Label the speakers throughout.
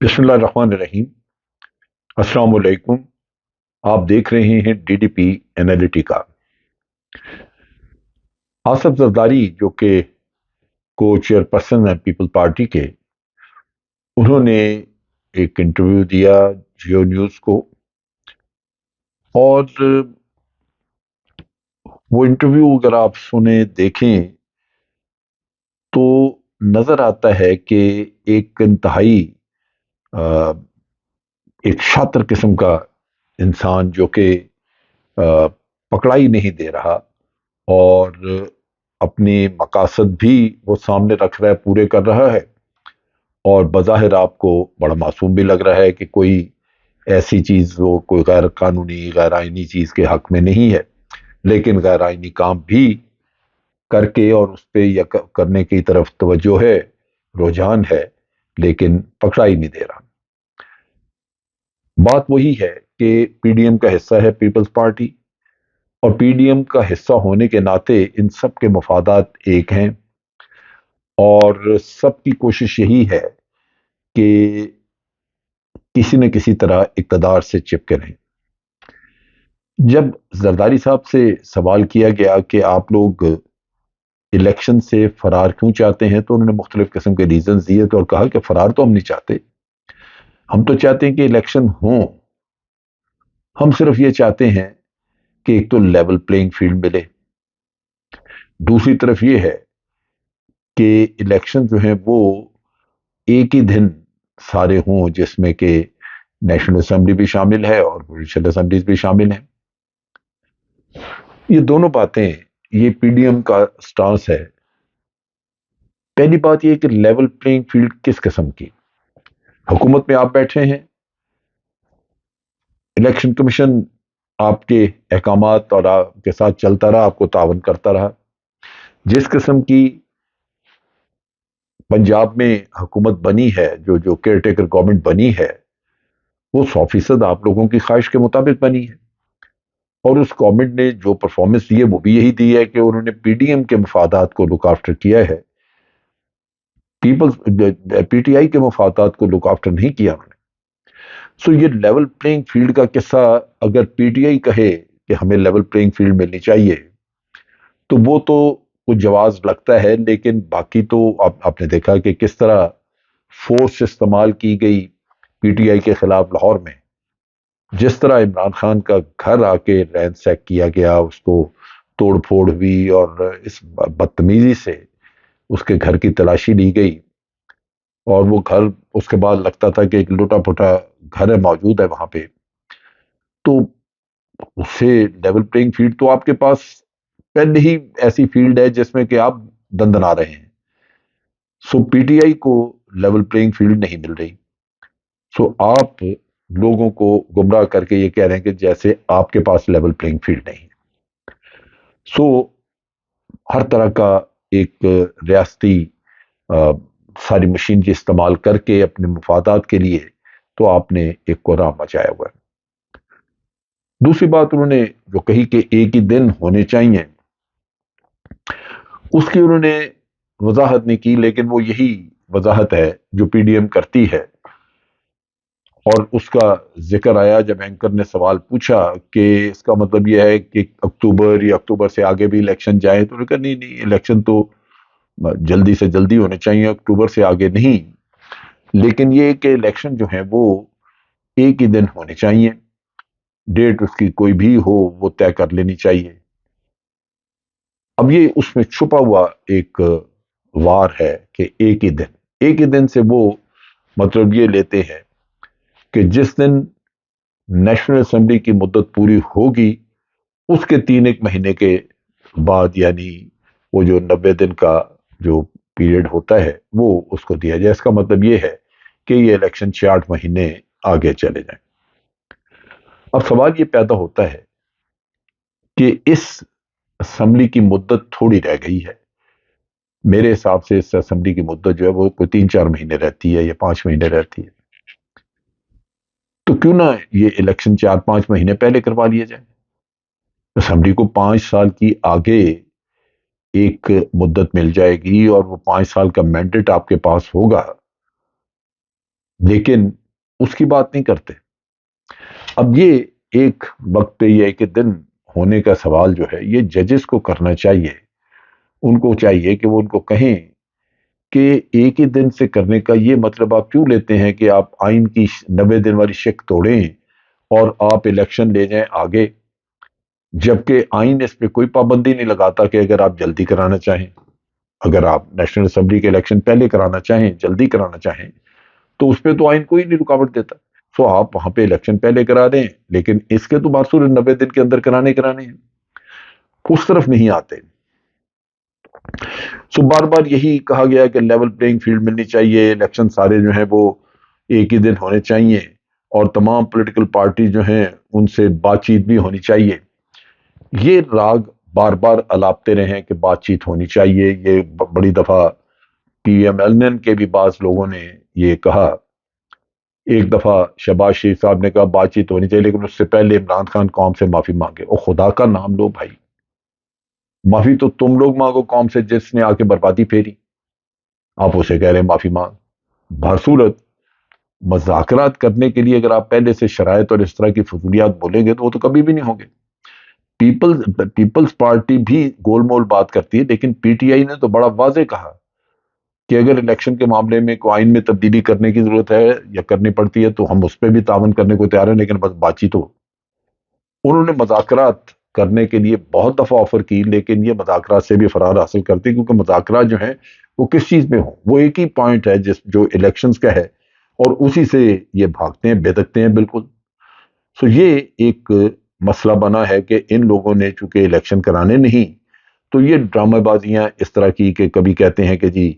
Speaker 1: بسم اللہ الرحمن الرحیم۔ السلام علیکم۔ آپ دیکھ رہے ہیں D D P Analytica. Asif Zardari جو کہ کو چیئر پرسن ہیں پیپل پارٹی کے، انہوں نے ایک انٹرویو دیا جیو نیوز کو، اور وہ انٹرویو اگر آپ سنیں دیکھیں تو نظر آتا ہے کہ ایک انتہائی ایک شاطر قسم کا انسان جو کہ پکڑائی نہیں دے رہا، اور اپنے مقاصد بھی وہ سامنے رکھ رہا ہے، پورے کر رہا ہے، اور بظاہر آپ کو بڑا معصوم بھی لگ رہا ہے کہ کوئی ایسی چیز، وہ کوئی غیر قانونی غیر آئینی چیز کے حق میں نہیں ہے، لیکن غیر آئینی کام بھی کر کے اور اس پہ یا کرنے کی طرف توجہ ہے، رجحان ہے، لیکن پکڑائی نہیں دے رہا۔ بات وہی ہے کہ پی ڈی ایم کا حصہ ہے پیپلز پارٹی، اور پی ڈی ایم کا حصہ ہونے کے ناطے ان سب کے مفادات ایک ہیں، اور سب کی کوشش یہی ہے کہ کسی نہ کسی طرح اقتدار سے چپکے رہیں۔ جب زرداری صاحب سے سوال کیا گیا کہ آپ لوگ الیکشن سے فرار کیوں چاہتے ہیں، تو انہوں نے مختلف قسم کے ریزنز دیے اور کہا کہ فرار تو ہم نہیں چاہتے، ہم تو چاہتے ہیں کہ الیکشن ہوں، ہم صرف یہ چاہتے ہیں کہ ایک تو لیول پلینگ فیلڈ ملے، دوسری طرف یہ ہے کہ الیکشن جو ہیں وہ ایک ہی دن سارے ہوں، جس میں کہ نیشنل اسمبلی بھی شامل ہے اور پروونشل اسمبلیز بھی شامل ہیں۔ یہ دونوں باتیں، یہ پی ڈی ایم کا سٹانس ہے۔ پہلی بات یہ کہ لیول پلینگ فیلڈ کس قسم کی؟ حکومت میں آپ بیٹھے ہیں، الیکشن کمیشن آپ کے احکامات اور آپ کے ساتھ چلتا رہا، آپ کو تعاون کرتا رہا۔ جس قسم کی پنجاب میں حکومت بنی ہے، جو کیئر ٹیکر گورنمنٹ بنی ہے، وہ 100% آپ لوگوں کی خواہش کے مطابق بنی ہے، اور اس گورنمنٹ نے جو پرفارمنس دی ہے وہ بھی یہی دی ہے کہ انہوں نے پی ڈی ایم کے مفادات کو لک آفٹر کیا ہے، پی ٹی آئی کے مفادات کو لک آفٹر نہیں کیا انہوں نے۔ سو یہ لیول پلینگ فیلڈ کا قصہ، اگر پی ٹی آئی کہے کہ ہمیں لیول پلینگ فیلڈ ملنی چاہیے تو وہ تو کچھ جواز لگتا ہے، لیکن باقی تو آپ نے دیکھا کہ کس طرح فورس استعمال کی گئی پی ٹی آئی کے خلاف لاہور میں، جس طرح عمران خان کا گھر آ کے رینسیک کیا گیا، اس کو توڑ پھوڑ ہوئی، اور اس بدتمیزی سے اس کے گھر کی تلاشی لی گئی، اور وہ گھر اس کے بعد لگتا تھا کہ ایک لوٹا پھوٹا گھر ہے موجود ہے وہاں پہ، تو اس سے لیول پلینگ فیلڈ تو آپ کے پاس پہلے ہی ایسی فیلڈ ہے جس میں کہ آپ دندنا رہے ہیں۔ سو پی ٹی آئی کو لیول پلینگ فیلڈ نہیں مل رہی، سو آپ لوگوں کو گمراہ کر کے یہ کہہ رہے ہیں کہ جیسے آپ کے پاس لیول پلینگ فیلڈ نہیں ہے۔ سو ہر طرح کا ایک ریاستی ساری مشینری استعمال کر کے اپنے مفادات کے لیے تو آپ نے ایک کوہرام مچایا ہوا ہے۔ دوسری بات انہوں نے جو کہی کہ ایک ہی دن ہونے چاہیے، اس کی انہوں نے وضاحت نہیں کی، لیکن وہ یہی وضاحت ہے جو پی ڈی ایم کرتی ہے، اور اس کا ذکر آیا جب اینکر نے سوال پوچھا کہ اس کا مطلب یہ ہے کہ اکتوبر یا اکتوبر سے آگے بھی الیکشن جائیں، تو انہوں نے کہا نہیں نہیں، الیکشن تو جلدی سے جلدی ہونے چاہیے، اکتوبر سے آگے نہیں، لیکن یہ کہ الیکشن جو ہیں وہ ایک ہی دن ہونے چاہیے، ڈیٹ اس کی کوئی بھی ہو وہ طے کر لینی چاہیے۔ اب یہ اس میں چھپا ہوا ایک وار ہے کہ ایک ہی دن سے وہ مطلب یہ لیتے ہیں کہ جس دن نیشنل اسمبلی کی مدت پوری ہوگی اس کے 3 مہینے کے بعد، یعنی وہ جو 90 دن کا جو پیریڈ ہوتا ہے وہ اس کو دیا جائے۔ اس کا مطلب یہ ہے کہ یہ الیکشن 8 مہینے آگے چلے جائیں۔ اب سوال یہ پیدا ہوتا ہے کہ اس اسمبلی کی مدت تھوڑی رہ گئی ہے، میرے حساب سے اس اسمبلی کی مدت جو ہے وہ کوئی 3-4 مہینے رہتی ہے یا 5 مہینے رہتی ہے، تو کیوں نہ یہ الیکشن 4-5 مہینے پہلے کروا لیا جائے؟ اسمبلی کو 5 سال کی آگے ایک مدت مل جائے گی، اور وہ 5 سال کا مینڈیٹ آپ کے پاس ہوگا، لیکن اس کی بات نہیں کرتے. اب یہ ایک وقت پہ یہ ایک دن ہونے کا سوال جو ہے یہ ججز کو کرنا چاہیے. ان کو چاہیے کہ وہ ان کو کہیں کہ ایک ہی دن سے کرنے کا یہ مطلب آپ کیوں لیتے ہیں کہ آپ آئین کی 90 دن والی شک توڑیں اور آپ الیکشن لے جائیں آگے، جبکہ آئین اس پہ کوئی پابندی نہیں لگاتا کہ اگر آپ جلدی کرانا چاہیں، اگر آپ نیشنل اسمبلی کے الیکشن پہلے کرانا چاہیں، جلدی کرانا چاہیں، تو اس پہ تو آئین کوئی نہیں رکاوٹ دیتا. سو آپ وہاں پہ الیکشن پہلے کرا دیں، لیکن اس کے تو بارسور 90 دن کے اندر کرانے ہیں. اس طرف نہیں آتے. سو بار بار یہی کہا گیا کہ لیول پلینگ فیلڈ ملنی چاہیے، الیکشن سارے جو ہیں وہ ایک ہی دن ہونے چاہیے، اور تمام پولیٹیکل پارٹی جو ہیں ان سے بات چیت بھی ہونی چاہیے. یہ راگ بار بار الاپتے رہے ہیں کہ بات چیت ہونی چاہیے. یہ بڑی دفعہ پی ایم ایل این کے بھی بعض لوگوں نے یہ کہا. ایک دفعہ شہباز شریف صاحب نے کہا بات چیت ہونی چاہیے، لیکن اس سے پہلے عمران خان قوم سے معافی مانگے. اور خدا کا نام لو بھائی، معافی تو تم لوگ مانگو قوم سے جس نے آ کے بربادی پھیری، آپ اسے کہہ رہے ہیں معافی مانگ. بھرصورت مذاکرات کرنے کے لیے اگر آپ پہلے سے شرائط اور اس طرح کی فضولیات بولیں گے تو وہ تو کبھی بھی نہیں ہوں گے. پیپلز پارٹی بھی گول مول بات کرتی ہے، لیکن پی ٹی آئی نے تو بڑا واضح کہا کہ اگر الیکشن کے معاملے میں کوئی آئین میں تبدیلی کرنے کی ضرورت ہے یا کرنی پڑتی ہے تو ہم اس پہ بھی تعاون کرنے کو تیار ہیں، لیکن بس بات چیت ہو. انہوں نے مذاکرات کرنے کے لیے بہت دفعہ آفر کی، لیکن یہ مذاکرات سے بھی فرار حاصل کرتی، کیونکہ مذاکرات جو ہیں وہ کس چیز میں ہوں، وہ ایک ہی پوائنٹ ہے جو الیکشنز کا ہے، اور اسی سے یہ بھاگتے ہیں، بےدکتے ہیں بالکل. سو یہ ایک مسئلہ بنا ہے کہ ان لوگوں نے چونکہ الیکشن کرانے نہیں، تو یہ ڈرامہ بازیاں اس طرح کی کہ کبھی کہتے ہیں کہ جی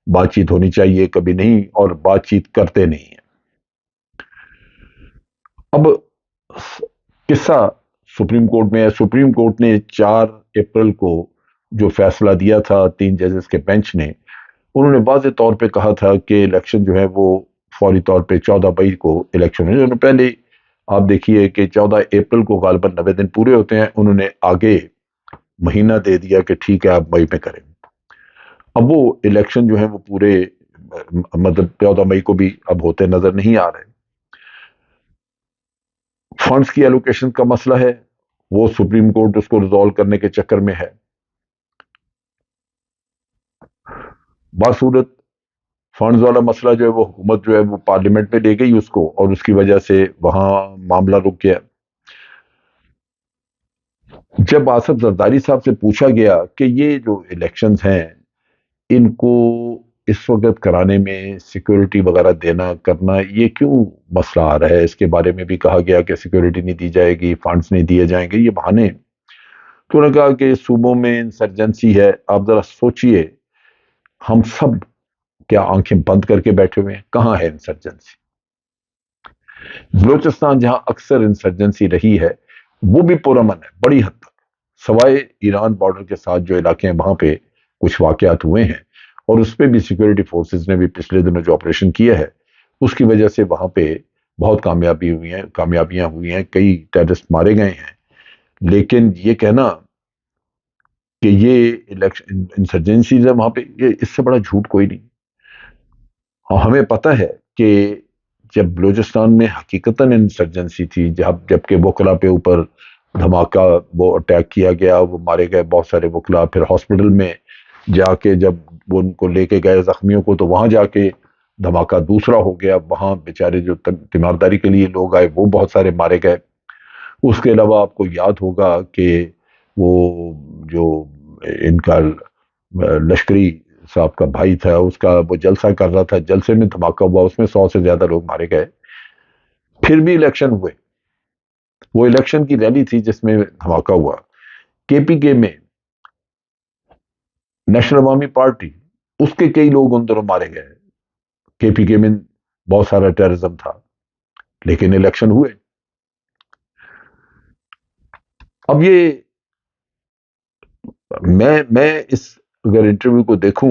Speaker 1: بات چیت ہونی چاہیے، کبھی نہیں، اور بات چیت کرتے نہیں ہیں. اب قصہ سپریم کورٹ میں ہے. سپریم کورٹ نے 4 اپریل کو جو فیصلہ دیا تھا 3 ججز کے بینچ نے، انہوں نے واضح طور پہ کہا تھا کہ الیکشن جو ہے وہ فوری طور پہ 14 مئی کو الیکشن ہے. انہوں نے پہلے آپ دیکھیے کہ 14 اپریل کو غالباً 90 دن پورے ہوتے ہیں، انہوں نے آگے مہینہ دے دیا کہ ٹھیک ہے آپ مئی میں کریں. اب وہ الیکشن جو ہے وہ پورے مطلب 14 مئی کو بھی اب ہوتے نظر نہیں آ رہے. فنڈز کی ایلوکیشن کا مسئلہ ہے، وہ سپریم کورٹ اس کو ریزالو کرنے کے چکر میں ہے. باصورت فنڈز والا مسئلہ جو ہے وہ حکومت جو ہے وہ پارلیمنٹ میں لے گئی اس کو، اور اس کی وجہ سے وہاں معاملہ رک گیا. جب آصف زرداری صاحب سے پوچھا گیا کہ یہ جو الیکشنز ہیں ان کو اس وقت کرانے میں سیکیورٹی وغیرہ دینا کرنا یہ کیوں مسئلہ آ رہا ہے، اس کے بارے میں بھی کہا گیا کہ سیکیورٹی نہیں دی جائے گی، فنڈز نہیں دیے جائیں گے، یہ بہانے. تو انہوں نے کہا کہ صوبوں میں انسرجنسی ہے. آپ ذرا سوچئے، ہم سب کیا آنکھیں بند کر کے بیٹھے ہوئے ہیں؟ کہاں ہے انسرجنسی؟ بلوچستان جہاں اکثر انسرجنسی رہی ہے وہ بھی پرامن ہے بڑی حد تک، سوائے ایران بارڈر کے ساتھ جو علاقے ہیں وہاں پہ کچھ واقعات ہوئے ہیں، اور اس پہ بھی سیکورٹی فورسز نے بھی پچھلے دنوں جو آپریشن کیا ہے اس کی وجہ سے وہاں پہ بہت کامیابیاں ہوئی ہیں، کئی ٹیررسٹ مارے گئے ہیں. لیکن یہ کہنا کہ یہ الیکشن انسرجنسیز ہے وہاں پہ، یہ اس سے بڑا جھوٹ کوئی نہیں. ہمیں پتہ ہے کہ جب بلوچستان میں حقیقتاً انسرجنسی تھی، جبکہ وکلا پہ اوپر دھماکہ وہ اٹیک کیا گیا، وہ مارے گئے بہت سارے وکلا، پھر ہاسپٹل میں جا کے جب وہ ان کو لے کے گئے زخمیوں کو تو وہاں جا کے دھماکہ دوسرا ہو گیا، وہاں بیچارے جو تیمارداری کے لیے لوگ آئے وہ بہت سارے مارے گئے. اس کے علاوہ آپ کو یاد ہوگا کہ وہ جو ان کا لشکری صاحب کا بھائی تھا، اس کا وہ جلسہ کر رہا تھا، جلسے میں دھماکہ ہوا، اس میں 100 سے زیادہ لوگ مارے گئے. پھر بھی الیکشن ہوئے، وہ الیکشن کی ریلی تھی جس میں دھماکہ ہوا. کے پی کے میں نیشنل عوامی پارٹی، اس کے کئی لوگ ان دنوں مارے گئے. کے پی کے میں بہت سارا ٹیررزم تھا، لیکن الیکشن ہوئے. اب یہ میں اس اگر انٹرویو کو دیکھوں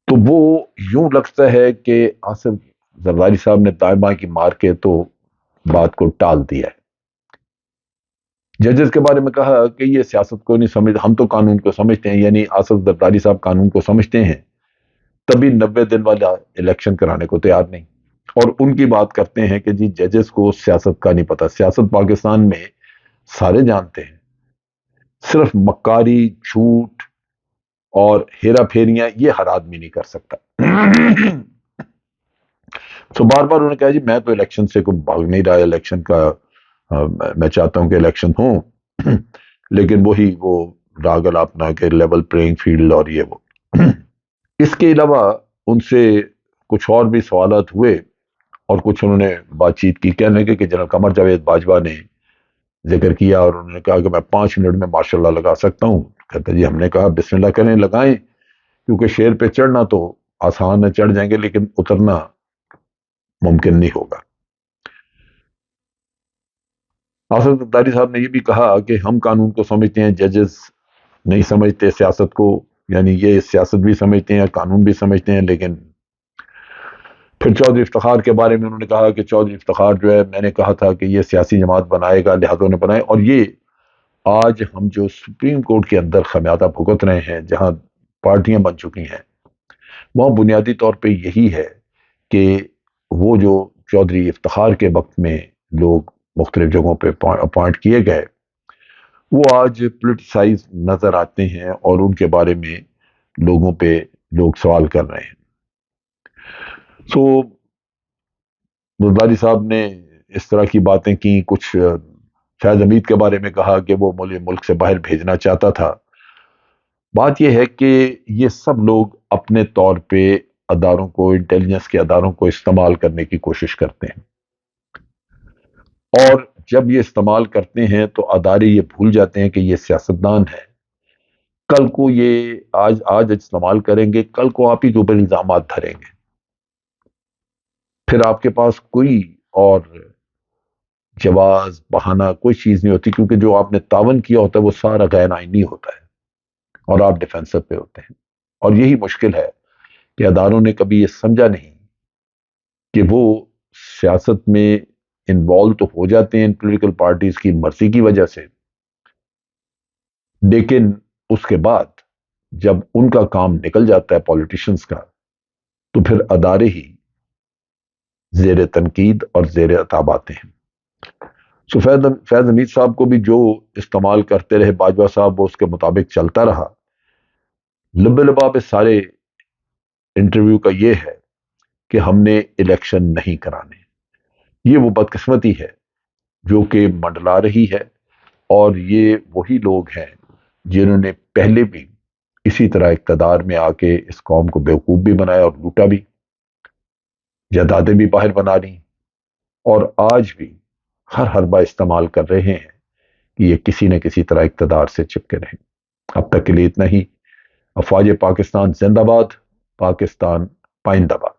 Speaker 1: تو وہ یوں لگتا ہے کہ آصف زرداری صاحب نے دائیں بائیں کی مار کے تو بات کو ٹال دیا ہے. ججز کے بارے میں کہا کہ یہ سیاست کو نہیں سمجھ، ہم تو قانون کو سمجھتے ہیں، یعنی آصف زرداری صاحب قانون کو سمجھتے ہیں، تبھی 90 دن والا الیکشن کرانے کو تیار نہیں، اور ان کی بات کرتے ہیں کہ جی ججز کو سیاست کا نہیں پتا۔ سیاست پاکستان میں سارے جانتے ہیں، صرف مکاری، جھوٹ اور ہیرا پھیریاں یہ ہر آدمی نہیں کر سکتا۔ تو بار بار انہوں نے کہا جی میں تو الیکشن سے کوئی بھاگ نہیں رہا، الیکشن کا میں چاہتا ہوں کہ الیکشن ہوں، لیکن وہی وہ راگل اپنا کہ لیول پلینگ فیلڈ اور یہ وہ۔ اس کے علاوہ ان سے کچھ اور بھی سوالات ہوئے اور کچھ انہوں نے بات چیت کی، کہنے لگے کہ جنرل قمر جاوید باجوہ نے ذکر کیا اور انہوں نے کہا کہ میں 5 منٹ میں ماشاء اللہ لگا سکتا ہوں۔ کہتے جی ہم نے کہا بسم اللہ کریں، لگائیں، کیونکہ شیر پہ چڑھنا تو آسان ہے، چڑھ جائیں گے، لیکن اترنا ممکن نہیں ہوگا۔ آصف اقتداری صاحب نے یہ بھی کہا کہ ہم قانون کو سمجھتے ہیں، ججز نہیں سمجھتے سیاست کو، یعنی یہ سیاست بھی سمجھتے ہیں قانون بھی سمجھتے ہیں۔ لیکن پھر چودھری افتخار کے بارے میں انہوں نے کہا کہ چودھری افتخار جو ہے، میں نے کہا تھا کہ یہ سیاسی جماعت بنائے گا، لہذا نے بنائے، اور یہ آج ہم جو سپریم کورٹ کے اندر خمیازہ بھگت رہے ہیں، جہاں پارٹیاں بن چکی ہیں، وہاں بنیادی طور پہ یہی ہے کہ وہ جو چودھری افتخار کے وقت میں لوگ مختلف جگہوں پہ اپوائنٹ کیے گئے، وہ آج پولیٹیسائز نظر آتے ہیں اور ان کے بارے میں لوگوں پہ لوگ سوال کر رہے ہیں۔ سو زرداری صاحب نے اس طرح کی باتیں کی، کچھ فیض حمید کے بارے میں کہا کہ وہ ملک سے باہر بھیجنا چاہتا تھا۔ بات یہ ہے کہ یہ سب لوگ اپنے طور پہ اداروں کو، انٹیلیجنس کے اداروں کو استعمال کرنے کی کوشش کرتے ہیں، اور جب یہ استعمال کرتے ہیں تو ادارے یہ بھول جاتے ہیں کہ یہ سیاستدان ہے، کل کو یہ آج استعمال کریں گے، کل کو آپ ہی کے اوپر الزامات دھریں گے، پھر آپ کے پاس کوئی اور جواز بہانہ کوئی چیز نہیں ہوتی، کیونکہ جو آپ نے تعاون کیا ہوتا ہے وہ سارا غیر آئینی ہوتا ہے اور آپ ڈیفینسو پہ ہوتے ہیں۔ اور یہی مشکل ہے کہ اداروں نے کبھی یہ سمجھا نہیں کہ وہ سیاست میں انوالو تو ہو جاتے ہیں پولیٹیکل پارٹیز کی مرضی کی وجہ سے، لیکن اس کے بعد جب ان کا کام نکل جاتا ہے پولیٹیشنز کا، تو پھر ادارے ہی زیر تنقید اور زیر عتاب آتے ہیں۔ سو فیض حمید صاحب کو بھی جو استعمال کرتے رہے باجوہ صاحب، وہ اس کے مطابق چلتا رہا۔ لبے لباب سارے انٹرویو کا یہ ہے کہ ہم نے الیکشن نہیں کرانے۔ یہ وہ بدقسمتی ہے جو کہ منڈلا رہی ہے، اور یہ وہی لوگ ہیں جنہوں نے پہلے بھی اسی طرح اقتدار میں آ کے اس قوم کو بیوقوف بھی بنایا اور لوٹا بھی، جائیدادیں بھی باہر بنا لی، اور آج بھی ہر حربہ استعمال کر رہے ہیں کہ یہ کسی نہ کسی طرح اقتدار سے چپکے رہیں۔ اب تک کے لیے اتنا ہی۔ افواج پاکستان زندہ باد، پاکستان پائندہ باد۔